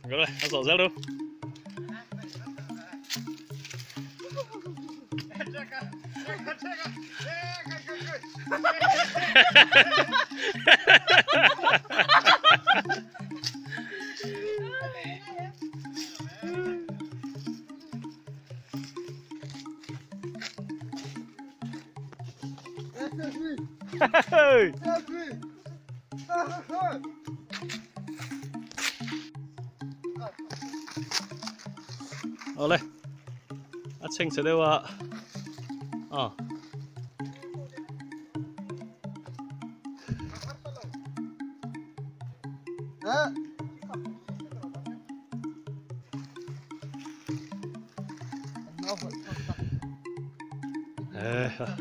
Rồi, ăn sổ ra đâu. Oleh, aceng sedewa.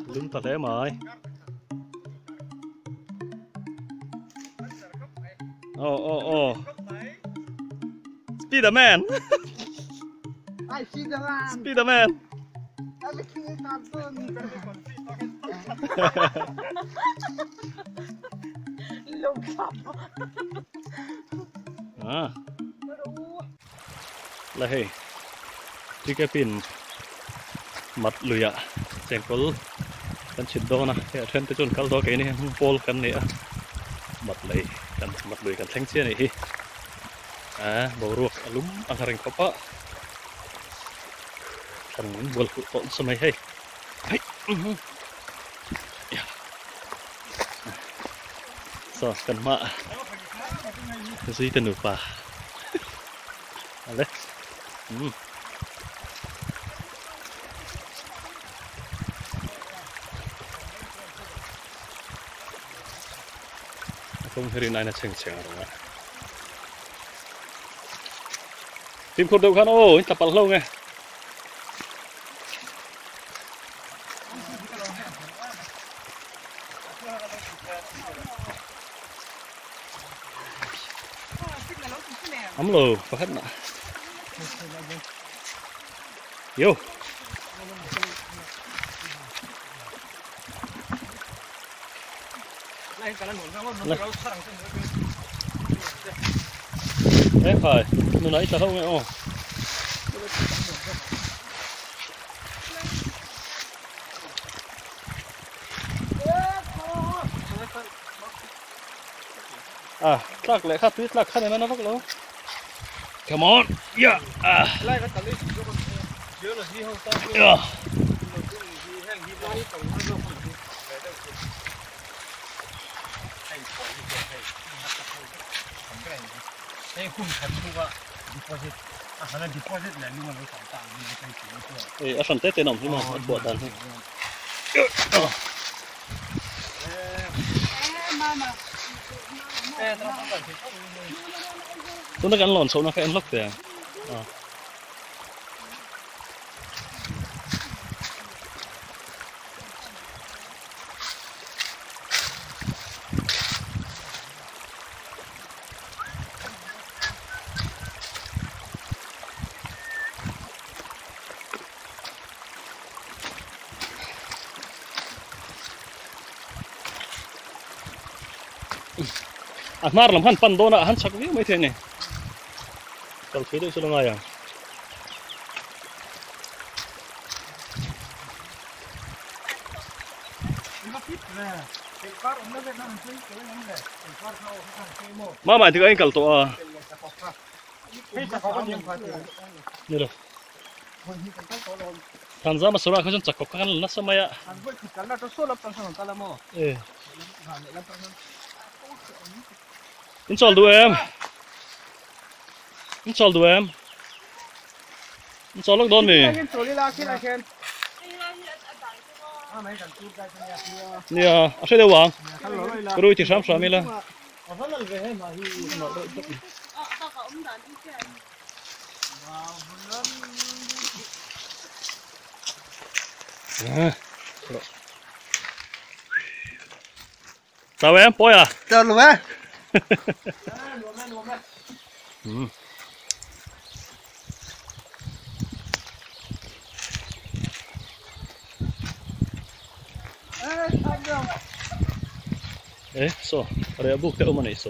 Lưng tạt đấy mày. Oh. Spiderman. Spiderman. Là hey, đi cái pin mặt luiah chengkawl kan chhit dawn a he then te chun kal daw ke ni pol kan ni a mat lei kan mat lui kan thleng chia ni hi boruak alum angareng khopa thang bol ku ton samai hei ya so kan ma zui tenu pa ale không thấy này là chèn rồi ạ. Tìm cột đầu khăn ô, tập bằng lâu nghe. Ấm lồ, có hết nè. Vô. Đấy phải, nó nãy chả không nghe ô. Lắc lại khát tuyết lắc khát này nó vắt lố. Come on, yeah, yeah. Asan tete nom sih mah buatan. Tuh nak kan lon, so nak kan lock deh. Mar lam han pan dona han sak vi mai the ne kal thei de sulanga ya mama thì anh kal to a ni lo than za ma sura khajon chakok kan na samaya Install đuôi em. Install đuôi em. Install lúc đón mì. Nè, ở đây đâu vậy? Cái đuôi thì sắm sắm mi lên. Chào em, bôi à? Chào luôn á. So, ada buk te umane so.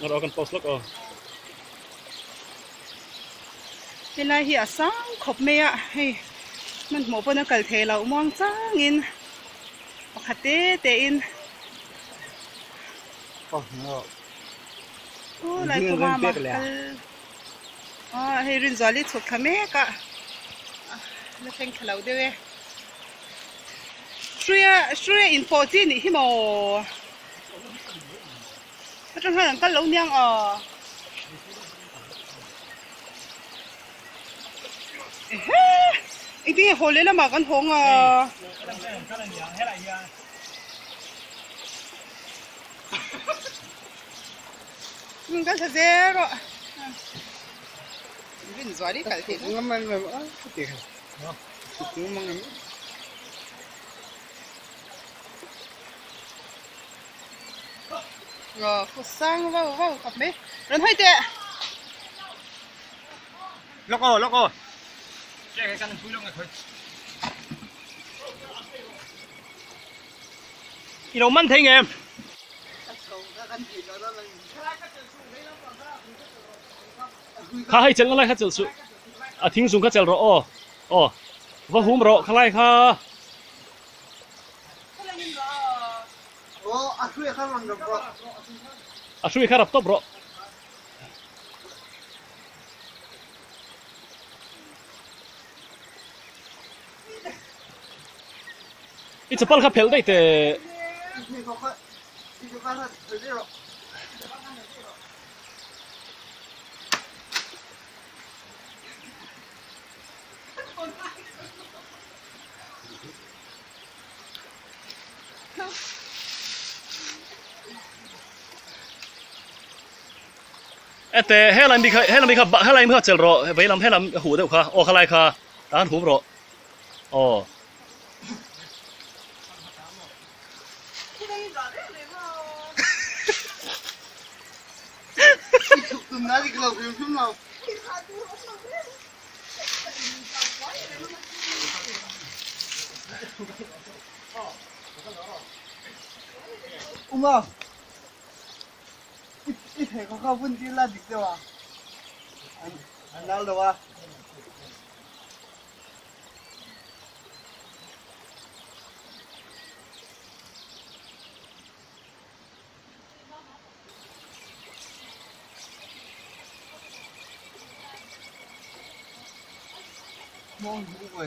ngồi đó con post lock cái này hi sáng khop mẹ hay mình một bên nó cởi thể lâu mong sáng in hoặc tê tê in lại có mà hay rin gió lít thuộc thằng mẹ cả nó thành khẩu đấy suy in phố gì nhỉ hi mò nó trong hai cái lâu nhang anh tiếng hồ lên là mà con hông mình có thể dễ rồi mình giỏi đi cả thì nó mang về đó tiền nó mang có sang vào cặp mấy rồi thôi tệ lóc cái căn phui lông này thôi đi đâu mắn thế em khá hay chân lại khá chân su à thính sung khá chân rõ và hùm rõ khá lại khá suy khá rập top rõ ít chapal khá phèl đấy thếแต่ให้เรามีเขาเจอรอไปลำให้เราหูเดียวค่ะโอ้ขลายค่ะร้านหูรอโอ้ตุ่มน้ำที่เราอยู่ชุ่มเรา一台เขา分ที่ละดิบเดียวอันนั้นเลยวะมองดูไป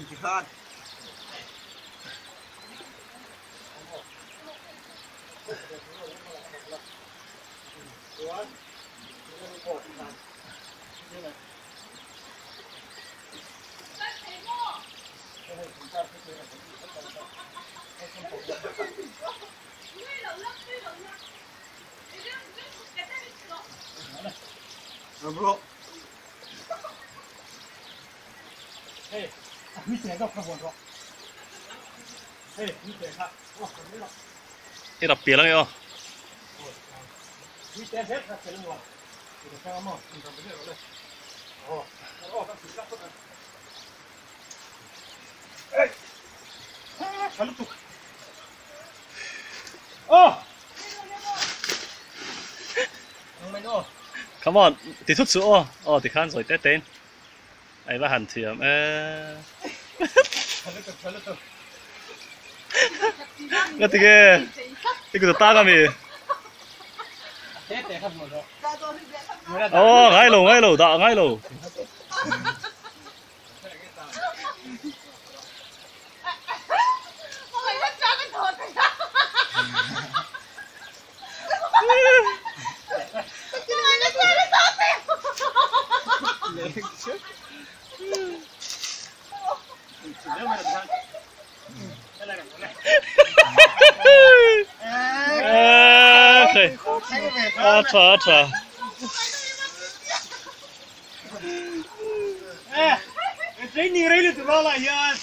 jihad bro hey quý tiền đâu không buồn rồi hey quý tiền khácที่ดับเปลี่ยนแล้วไงอ๋อ quý tiền hết là tiền luôn thì sao mà mình làm cái này rồi các thứ khác tốt ê phải lúc tục come on ติดทุกสุดอ๋อติดขั้นสวยเต้นไอ้บ้าหันเทียมก็ติดติดกูจะตากันมีโอ้ง่ายลงด่าง่ายลง Acha. Cái gì đấy thì bao lại nha.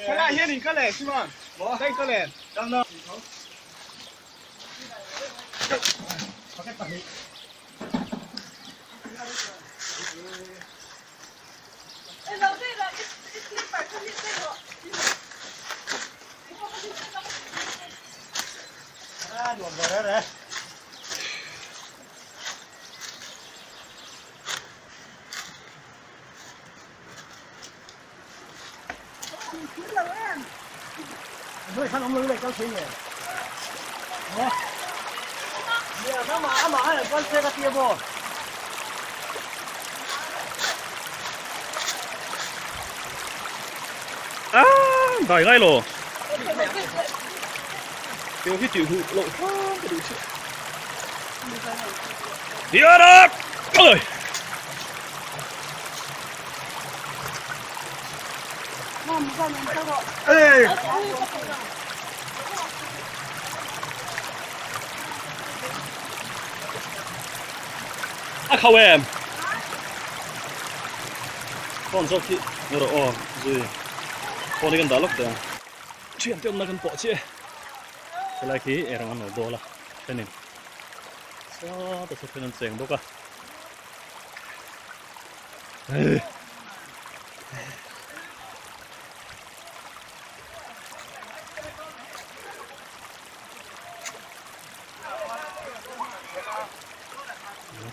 Cái này hiện thì cái này chứ mà. Đây cái này. Đang đâu? Nuam vào đấy. Nuôi khăn ông nuôi này cao xí nhỉ? Nè, nó mà là con xe cái kia vô. Đại ngay rồi. Tiêu cái chịu hụt lộ quá cái đủ chuyện. Đi ra. Ôi. Ê. Khâu em. Con dốc thì rồi rồi. Con đi gần đó lúc đó. Chuyện tiêu nó gần bỏ chứ. Cái này khí em ăn nổi bò là thế này. Sao tôi sẽ phải làm chuyện đó cả.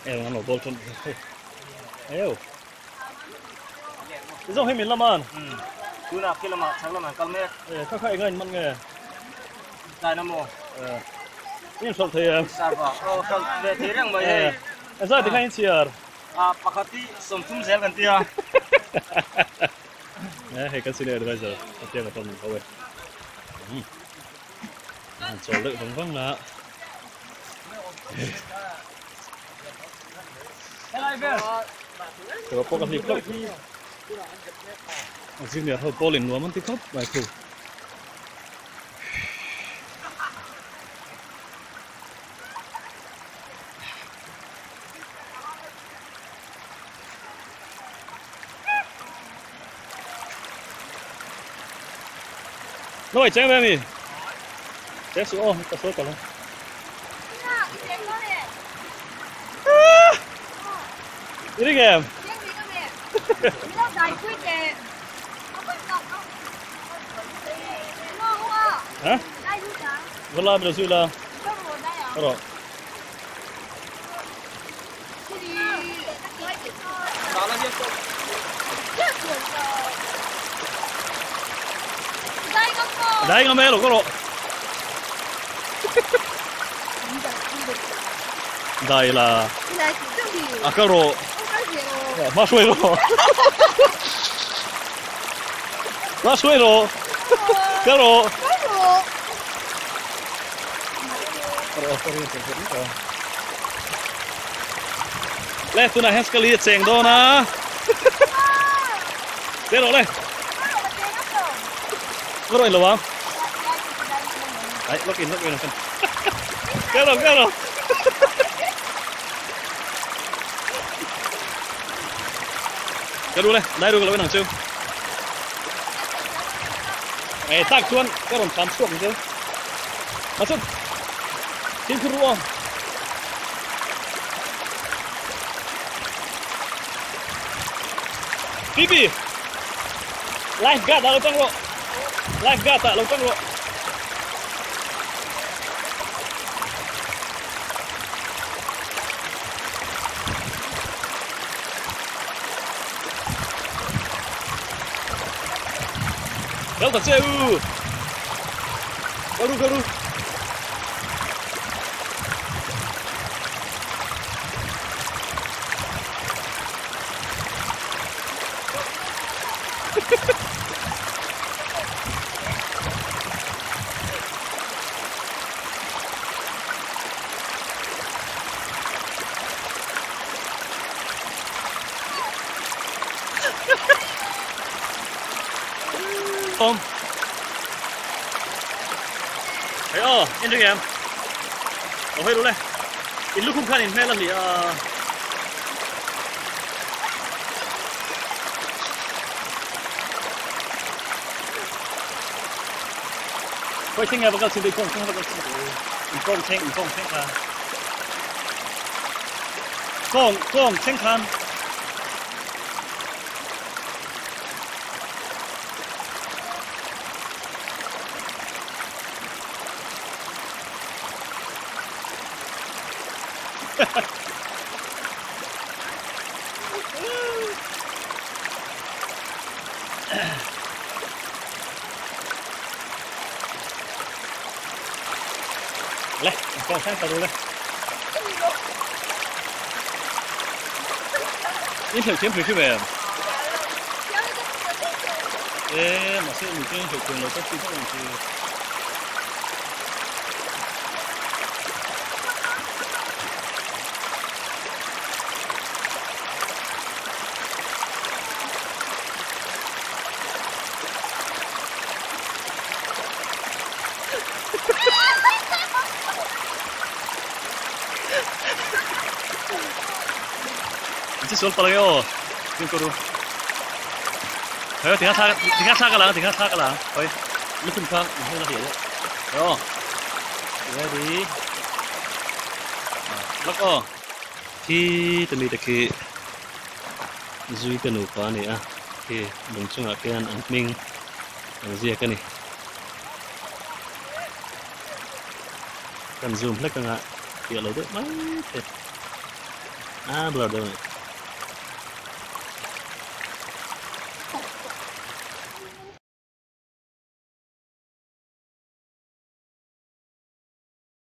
Em ăn nổi bò trong. Eo. Cái dòng hay mình làm ăn. Cứ nào kia làm mà sáng làm ăn calme. Các khách người mặn nghề. Tại năm mùa. Nhưng sao thì em. Sao vậy? Không về thế rằng mấy này. Em sao thì khách chia. Pakati sumtum zel kan tia. Hay cái xin được giờ. Tiếp vào phần câu ấy. Chỗ lự vắng là. Cái có cái gì không? Riêng là hơi po lên nuam ăn tí khóc vài khủ. Nó phải chém em đi. Chém xuống ta số cả luôn. Đi đi em. Hả? Vẫn làm được chưa là? Rồi. Đây ngắm mẹ rồi có rồi. Đây là cái rồi. Má xuôi rồi. Má xuôi rồi. Cái rồi. Lê, tôi này hết cái ly chèn đó nè. Thế rồi đây. Có rồi lâu không? Đấy, lock in này. Cái rồi. Cái đu đây, đây đu là bên đằng trước. Ê, tag chuan, cái rồi cắm xuống chứ. Masuk. Tin ke ruang. Bibi. Lifeguard dalam tang lo. Lifeguard tak dalam tang lo. Đâu tak jauh. Garu. Om. ไอ้อ้ออินเดียมเอาให้รู้เลยอินลูกคุ้มค่าอินแม่ละนี่ค่อยเช่นไงบ้างก็สิ่งที่คงเช่นบ้างก็สิ่งที่อีกกงเช่นค่ะกงเช่นคันเลยกองแท่งตะลุเลย你条钱赔去呗？哎，马上你今天就滚了，再去这东西。这手不了哟，听过不？哎，停下个人，喂，你ขึ้นข้าง你看那里哟，ready，แล้วก็ที่จะมีตะกี้ซุยกันหนูฟ้านี่อ่ะที่ลงช่วงอาการอันมิงอันเสียกันนี่กันซูมแล้วกันอ่ะเกี่ยวเราด้วยมั้ยเสร็จเบลอด้วย